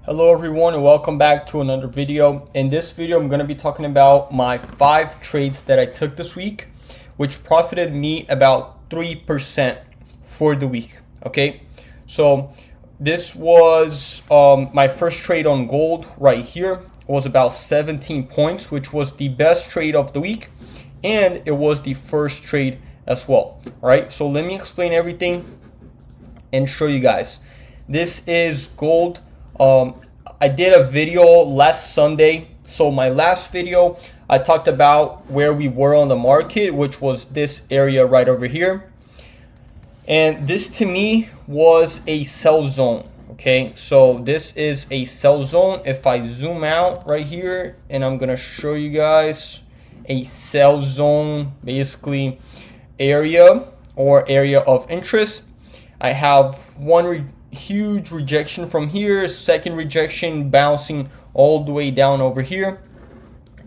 Hello everyone and welcome back to another video. In this video I'm going to be talking about my 5 trades that I took this week, which profited me about 3% for the week. Okay, so this was my first trade on gold right here. It was about 17 points, which was the best trade of the week, and it was the first trade as well. All right, so let me explain everything and show you guys. This is gold. I did a video last Sunday. So my last video, I talked about where we were on the market, which was this area right over here. And this to me was a sell zone. Okay, so this is a sell zone. If I zoom out right here, and I'm gonna show you guys a sell zone, basically area or area of interest. I have one huge rejection from here, second rejection bouncing all the way down over here,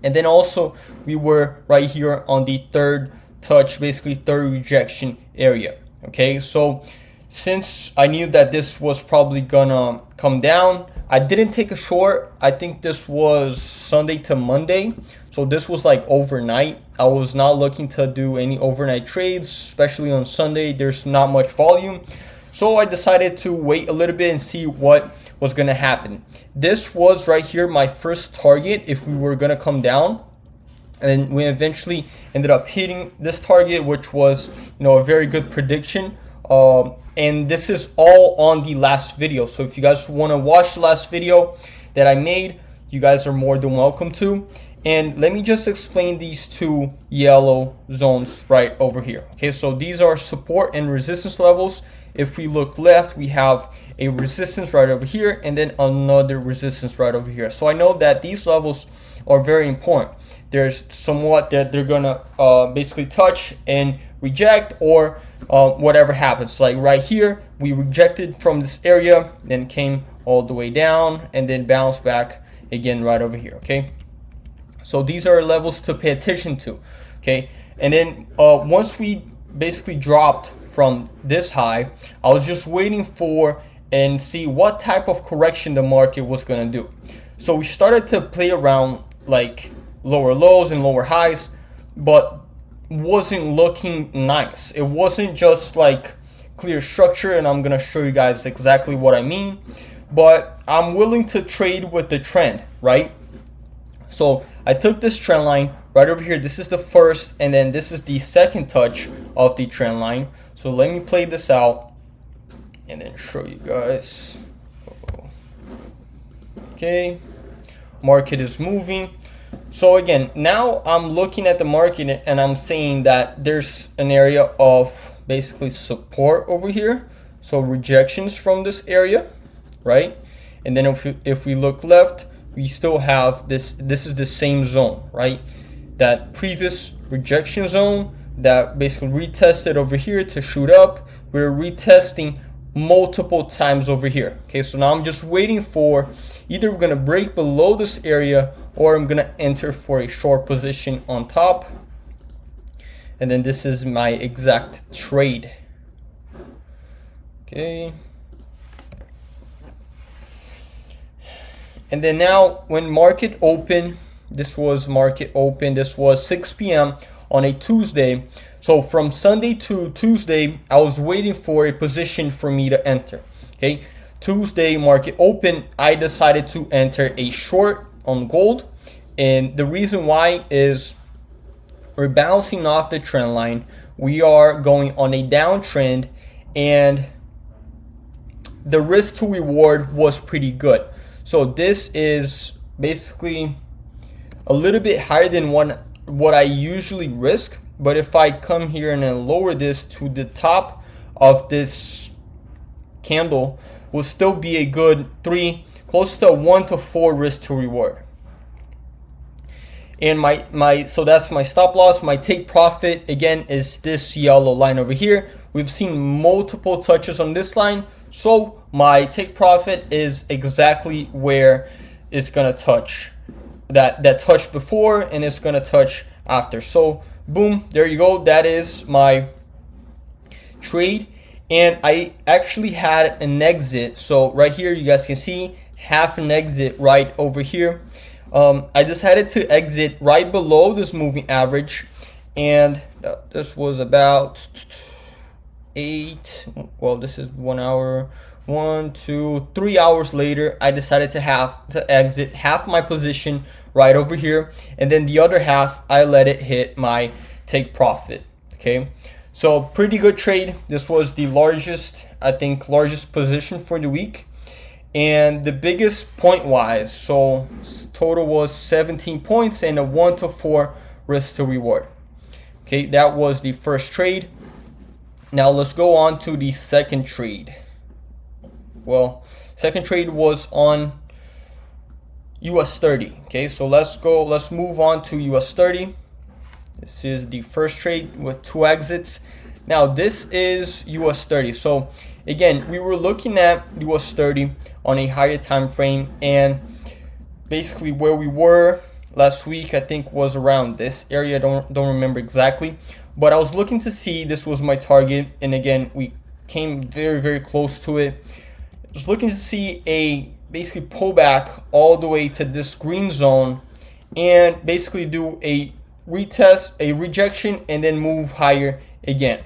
and then also we were right here on the third touch, basically third rejection area. Okay, so since I knew that this was probably gonna come down, I didn't take a short. I think this was Sunday to Monday, so this was like overnight. I was not looking to do any overnight trades, especially on Sunday. There's not much volume. So I decided to wait a little bit and see what was going to happen. This was right here my first target if we were going to come down. And we eventually ended up hitting this target, which was, a very good prediction. And this is all on the last video. So if you guys want to watch the last video that I made, you guys are more than welcome to. And let me just explain these two yellow zones right over here. Okay, so these are support and resistance levels. If we look left, we have a resistance right over here and then another resistance right over here. So I know that these levels are very important. There's somewhat that they're gonna basically touch and reject, or whatever happens. Like right here, we rejected from this area, then came all the way down and then bounced back again right over here. Okay, so these are levels to pay attention to. Okay, and then once we basically dropped from this high, I was just waiting for and see what type of correction the market was going to do. So we started to play around like lower lows and lower highs, but wasn't looking nice. It wasn't just like clear structure, and I'm going to show you guys exactly what I mean. But I'm willing to trade with the trend, right? So I took this trend line right over here. This is the first, and then this is the second touch of the trend line. So let me play this out and then show you guys. Okay, market is moving. So again, now I'm looking at the market and I'm saying that there's an area of basically support over here. So rejections from this area, right? And then if we look left, we still have this is the same zone, right? That previous rejection zone that basically retested over here to shoot up. We're retesting multiple times over here. Okay, so now I'm just waiting for either we're gonna break below this area or I'm gonna enter for a short position on top. And then this is my exact trade. Okay. And then now when market open, this was market open, this was 6 p.m. on a Tuesday. So from Sunday to Tuesday, I was waiting for a position for me to enter. Okay, Tuesday market open, I decided to enter a short on gold. And the reason why is we're bouncing off the trend line. We are going on a downtrend, and the risk to reward was pretty good. So this is basically a little bit higher than what I usually risk. But if I come here and then lower this to the top of this candle, will still be a good 3, close to 1 to 4 risk to reward. And so that's my stop loss. My take profit again is this yellow line over here. We've seen multiple touches on this line, so my take profit is exactly where it's gonna touch that touched before, and it's gonna touch after. So boom, there you go. That is my trade. And I actually had an exit. So right here you guys can see half an exit right over here. I decided to exit right below this moving average, and this was about 8, well, this is 1 hour, 1, 2, 3 hours later. I decided to exit half my position right over here, and then the other half I let it hit my take profit. Okay, so pretty good trade. This was the largest, I think, largest position for the week, and the biggest point wise, so total was 17 points and a 1 to 4 risk to reward. Okay, that was the first trade. Now let's go on to the second trade. Well, second trade was on US 30. Okay, so let's move on to US 30. This is the first trade with 2 exits. Now this is US 30. So again, we were looking at US 30 on a higher time frame, and basically where we were last week, I think, was around this area. Don't remember exactly, but I was looking to see, this was my target, and again we came very close to it. I was looking to see a basically pullback all the way to this green zone and basically do a retest, a rejection, and then move higher again.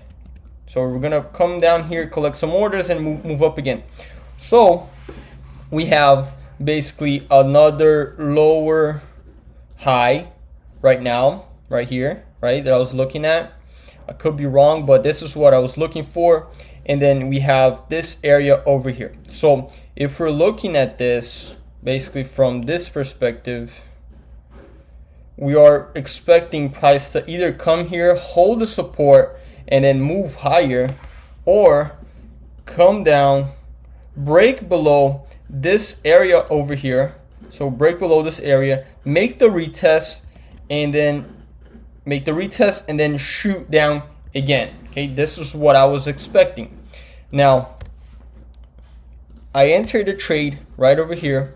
So we're gonna come down here, collect some orders, and move up again. So we have basically another lower high right now, right here, right, that I was looking at. I could be wrong, but this is what I was looking for. And then we have this area over here. So if we're looking at this basically from this perspective, we are expecting price to either come here, hold the support, and then move higher, or come down, break below this area over here. So break below this area, make the retest, and then shoot down again. Okay, this is what I was expecting. Now I entered the trade right over here,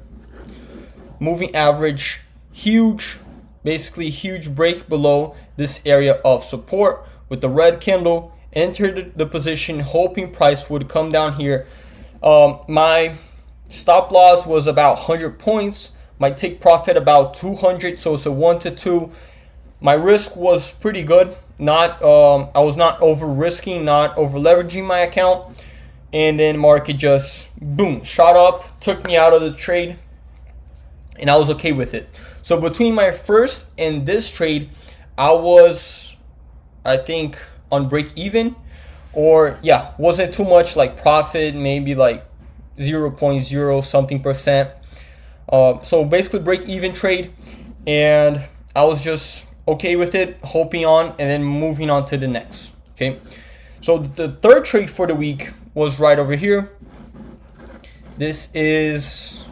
moving average, huge, basically huge break below this area of support with the red candle. Entered the position hoping price would come down here. My stop loss was about 100 points. My take profit about 200, so it's a 1 to 2. My risk was pretty good. I was not over risking, not over leveraging my account. And then market just boom, shot up, took me out of the trade, and I was okay with it. So between my first and this trade, I was, I think, on break even, or yeah, wasn't too much like profit, maybe like 0.0 something percent. So basically break even trade, and I was just okay with it, hoping on, and then moving on to the next. Okay, so the third trade for the week was right over here. This is,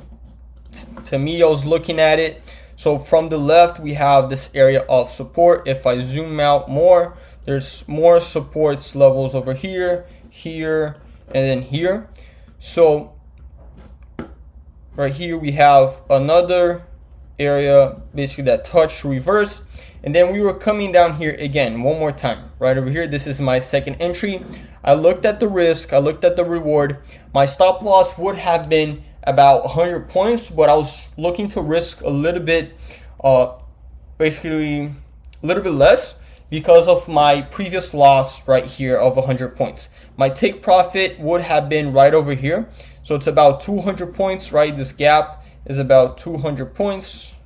to me, I was looking at it. So from the left, we have this area of support. If I zoom out more, there's more supports levels over here, here, and then here. So right here, we have another area, basically that touched reverse. And then we were coming down here again, one more time, right over here. This is my second entry. I looked at the risk, I looked at the reward. My stop loss would have been about 100 points, but I was looking to risk a little bit, basically a little bit less, because of my previous loss right here of 100 points. My take profit would have been right over here. So it's about 200 points, right? This gap is about 200 points.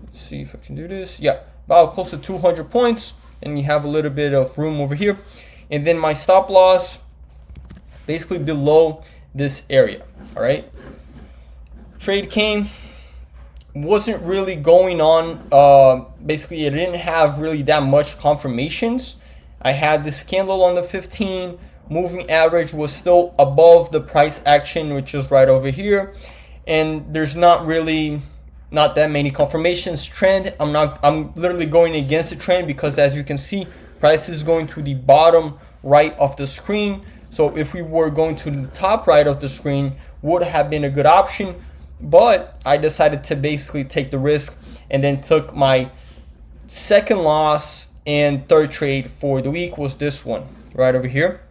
Let's see if I can do this. Yeah, about close to 200 points. And you have a little bit of room over here. And then my stop loss basically below this area, all right? Trade came, wasn't really going on. Basically, it didn't have really that much confirmations. I had this candle on the 15, moving average was still above the price action, which is right over here. And there's not that many confirmations. Trend, I'm literally going against the trend, because as you can see, price is going to the bottom right of the screen. So if we were going to the top right of the screen, would have been a good option. But I decided to basically take the risk, and then took my second loss and third trade for the week was this one right over here.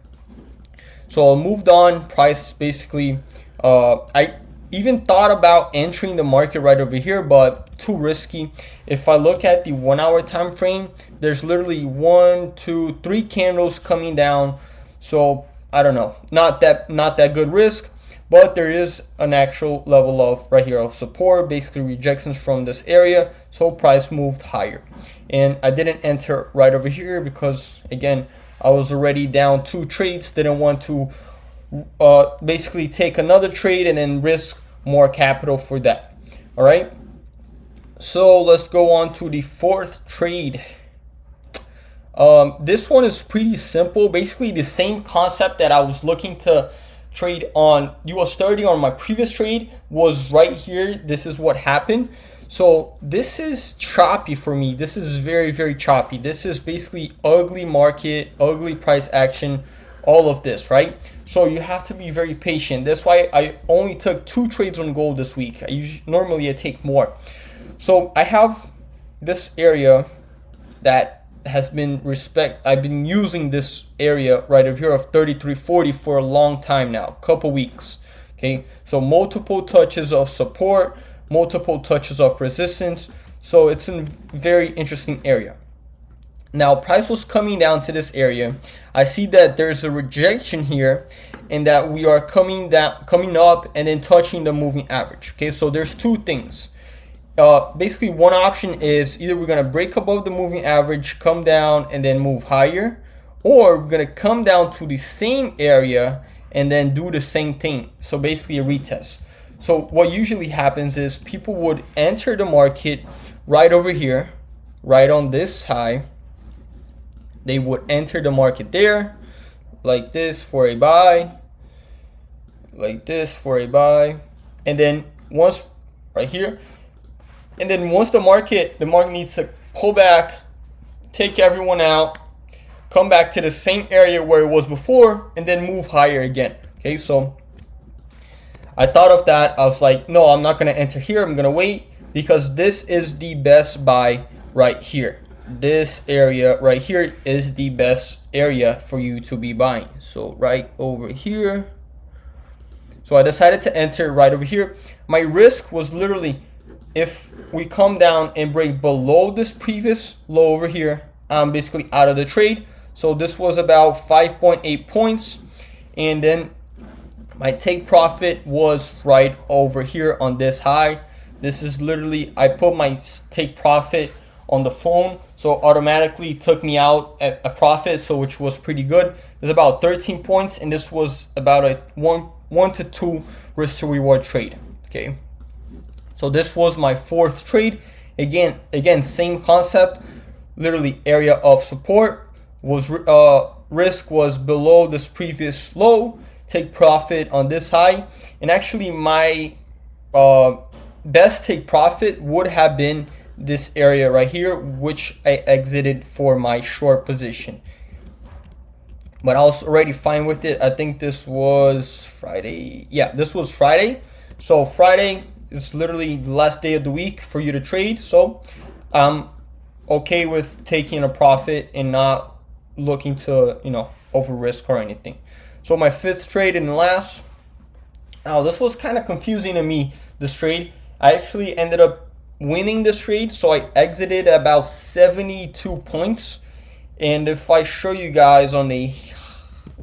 So I moved on. Price basically, I even thought about entering the market right over here, but too risky. If I look at the 1 hour time frame, there's literally 1, 2, 3 candles coming down. So I don't know, not that good risk, but there is an actual level of right here of support, basically rejections from this area. So price moved higher, and I didn't enter right over here because again, I was already down 2 trades, didn't want to basically take another trade and then risk more capital for that. All right, so let's go on to the 4th trade. This one is pretty simple, basically the same concept that I was looking to trade on US30 on my previous trade was right here. This is what happened. So this is choppy for me. This is very choppy. This is basically ugly market, ugly price action, all of this, right? So you have to be very patient. That's why I only took 2 trades on gold this week. Normally I take more. So I have this area that has been I've been using this area right over here of 33.40 for a long time now, couple weeks. Okay, so multiple touches of support, multiple touches of resistance. So it's a very interesting area. Now price was coming down to this area. I see that there's a rejection here and that we are coming up and then touching the moving average. Okay, so there's 2 things. Basically one option is either we're going to break above the moving average, come down and then move higher, or we're going to come down to the same area and then do the same thing. So basically a retest. So what usually happens is people would enter the market right over here, right on this high. They would enter the market there like this for a buy, like this for a buy, and then once right here, and then once the market needs to pull back, take everyone out, come back to the same area where it was before, and then move higher again. Okay, so I thought of that. I was like, no, I'm not going to enter here. I'm going to wait because this is the best buy right here. This area right here is the best area for you to be buying. So right over here. So I decided to enter right over here. My risk was literally if we come down and break below this previous low over here, I'm basically out of the trade. So this was about 5.8 points. And then my take profit was right over here on this high. This is literally, I put my take profit on the phone, so automatically took me out at a profit, so which was pretty good. There's about 13 points, and this was about a 1 to 2 risk to reward trade. Okay, so this was my 4th trade. Again, same concept. Literally, area of support was risk was below this previous low. Take profit on this high, and actually my best take profit would have been this area right here, which I exited for my short position, but I was already fine with it. I think this was Friday. Yeah, this was Friday. So Friday is literally the last day of the week for you to trade, so I'm okay with taking a profit and not looking to, you know, over risk or anything. So my 5th trade and last. Now this was kind of confusing to me, this trade. I actually ended up winning this trade, so I exited about 72 points. And if I show you guys on the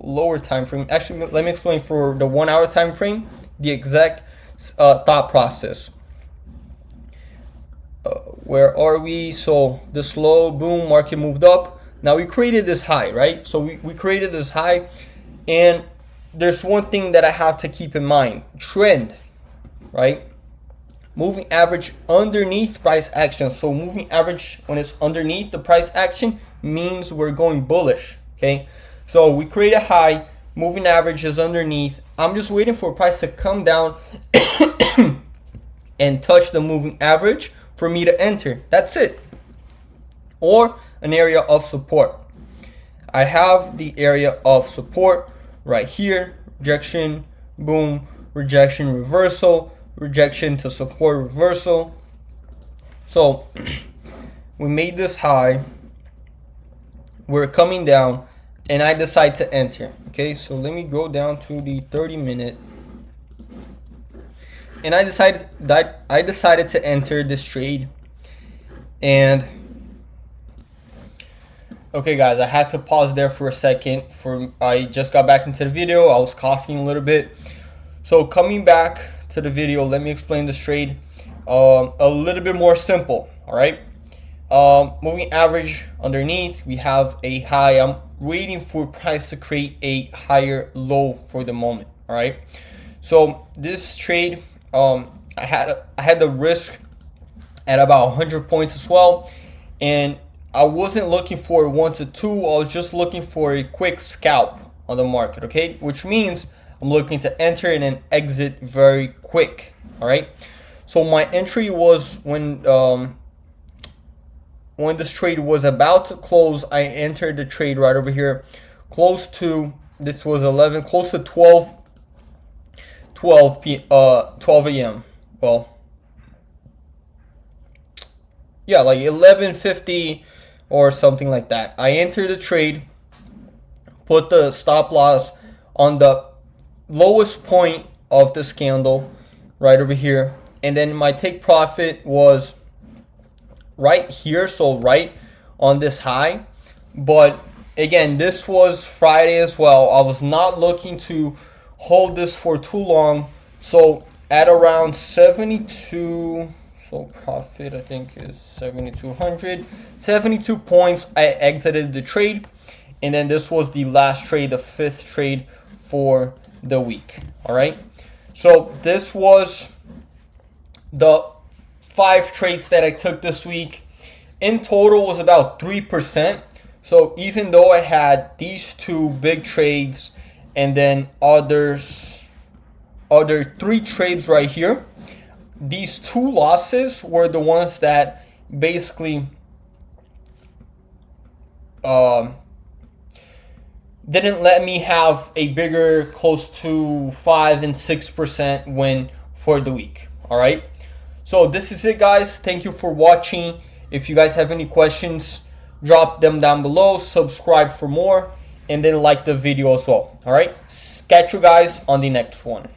lower time frame, actually let me explain for the 1 hour time frame the exact thought process. Where are we? So this low, boom, market moved up. Now we created this high, right? So we created this high, and there's one thing that I have to keep in mind: trend, right? Moving average underneath price action. So moving average, when it's underneath the price action, means we're going bullish. Okay, so we create a high, moving average is underneath. I'm just waiting for price to come down and touch the moving average for me to enter. That's it. Or an area of support. I have the area of support right here. Rejection, boom, rejection, reversal, rejection to support, reversal. So we made this high, we're coming down, and I decide to enter. Okay, so let me go down to the 30-minute. and I decided to enter this trade. And okay guys, I had to pause there for a second. I just got back into the video. I was coughing a little bit. So coming back to the video, let me explain this trade a little bit more simple. All right, moving average underneath, we have a high. I'm waiting for price to create a higher low for the moment. All right, so this trade, I had the risk at about 100 points as well, and I wasn't looking for 1 to 2. I was just looking for a quick scalp on the market. Okay, which means I'm looking to enter and then exit very quick. All right, so my entry was when this trade was about to close. I entered the trade right over here, close to, this was 11, close to 12 a.m. Well, yeah, like 11:50 or something like that. I entered the trade, put the stop loss on the lowest point of this candle right over here, and then my take profit was right here, so right on this high. But again, this was Friday as well. I was not looking to hold this for too long, so at around 72, so profit I think is 7,200, 72 points, I exited the trade. And then this was the last trade, the 5th trade for the week. All right, so this was the 5 trades that I took this week. In total was about 3%. So even though I had these 2 big trades and then other 3 trades right here, these 2 losses were the ones that basically didn't let me have a bigger, close to 5 and 6% win for the week. All right, so this is it guys. Thank you for watching. If you guys have any questions, drop them down below, subscribe for more, and then like the video as well. All right, catch you guys on the next one.